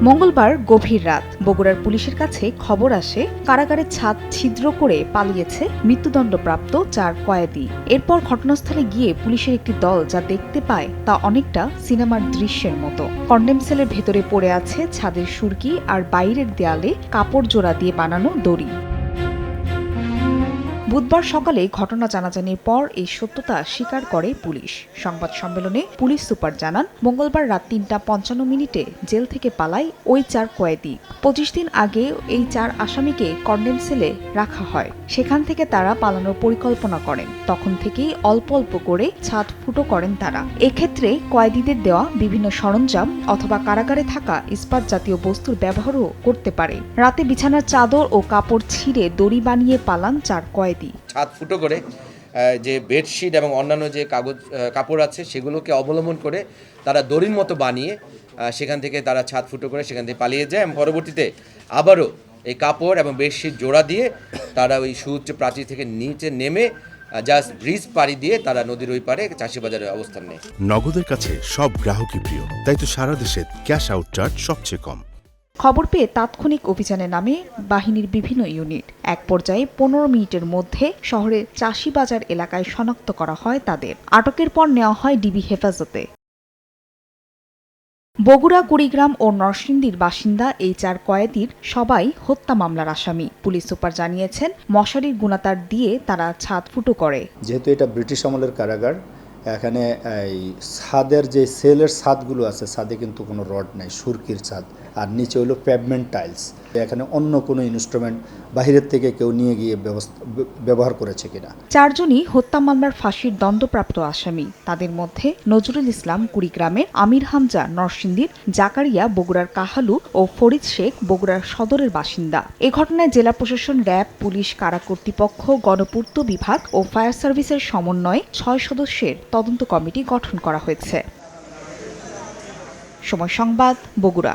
মঙ্গলবার গভীর রাত বগুড়ার পুলিশের কাছে খবর আসে কারাগারের ছাদ ছিদ্র করে পালিয়েছে মৃত্যুদণ্ডপ্রাপ্ত 4 কয়েদি। এরপর ঘটনাস্থলে গিয়ে পুলিশের একটি দল যা দেখতে পায় তা অনেকটা সিনেমার দৃশ্যের মতো। কন্ডেম সেলের ভেতরে পড়ে আছে ছাদের সুরকি আর বাইরের দেয়ালে কাপড় জোড়া দিয়ে বানানো দড়ি। বুধবার সকালে ঘটনা জানাজানির পর এই সত্যতা স্বীকার করে পুলিশ। সংবাদ সম্মেলনে পুলিশ সুপার জানান, মঙ্গলবার রাত ৩টা ৫৫ জেল থেকে পালায় ওই 4 কয়েদি। ২৫ দিন আগে এই 4 আসামিকে কন্ডেম সেলে রাখা হয়। সেখান থেকে তারা পালানোর পরিকল্পনা করেন। তখন থেকেই অল্প অল্প করে ছাদ ফুটো করেন তারা। এক্ষেত্রে কয়েদিদের দেওয়া বিভিন্ন সরঞ্জাম অথবা কারাগারে থাকা ইস্পাত জাতীয় বস্তুর ব্যবহারও করতে পারে। রাতে বিছানার চাদর ও কাপড় ছিঁড়ে দড়ি বানিয়ে পালান 4 কয়েদি। ছাদ ফুটো করে যে বেডশিট এবং অন্যান্য যে কাপড় আছে সেগুলোকে অবলম্বন করে তারা দড়ির মতো বানিয়ে সেখান থেকে তারা ছাদ ফুটো করে সেখান থেকে পালিয়ে যায় এবং পরবর্তীতে আবারও এই কাপড় এবং বেডশিট জোড়া দিয়ে তারা ওই সুউচ্চ প্রাচীর থেকে নিচে নেমে জাস্ট ব্রিজ পাড়ি দিয়ে তারা নদীর ওই পারে চাষিবাজারে অবস্থান নেয়। নগদের কাছে সব গ্রাহকই প্রিয়, তাই তো সারা দেশে ক্যাশ আউট চার্জ সবচেয়ে কম। খবর পেয়ে তাৎক্ষণিক অভিযানে নামে বাহিনীর বিভিন্ন ইউনিট। এক পর্যায়ে ১৫ মিনিটের মধ্যে শহরের চাষিবাজার এলাকায় শনাক্ত করা হয় তাদের। আটকের পর নেওয়া হয় ডিবি হেফাজতে। বগুড়া, কুড়িগ্রাম ও নরসিংদীর বাসিন্দা এই 4 কয়েদির সবাই হত্যা মামলার আসামি। পুলিশ সুপার জানিয়েছেন, মশারির গুণাতার দিয়ে তারা ছাদ ফুটো করে। যেহেতু এটা ব্রিটিশ আমলের কারাগার, এখানে এই ছাদের যে সেলের ছাদগুলো আছে, ছাদে কিন্তু কোনো রড নাই, সুরকির ছাদ, আর নিচে হলো পেভমেন্ট টাইলস। এখানে অন্য কোনো ইনস্ট্রুমেন্ট বাহিরের থেকে কেউ নিয়ে গিয়ে ব্যবহার করেছে কিনা। 4 জনই হত্যা মামলার ফাঁসির দণ্ডপ্রাপ্ত আসামি। তাদের মধ্যে নজরুল ইসলাম কুড়িগ্রামের, আমির হামজা নরসিংদীর, জাকারিয়া বগুড়ার কাহালু ও ফরিদ শেখ বগুড়ার সদরের বাসিন্দা। এ ঘটনায় জেলা প্রশাসন, র্যাব, পুলিশ, কারা কর্তৃপক্ষ, গণপূর্ত বিভাগ ও ফায়ার সার্ভিসের সমন্বয়ে 6 সদস্যের তদন্ত কমিটি গঠন করা হয়েছে। সময় সংবাদ, বগুড়া।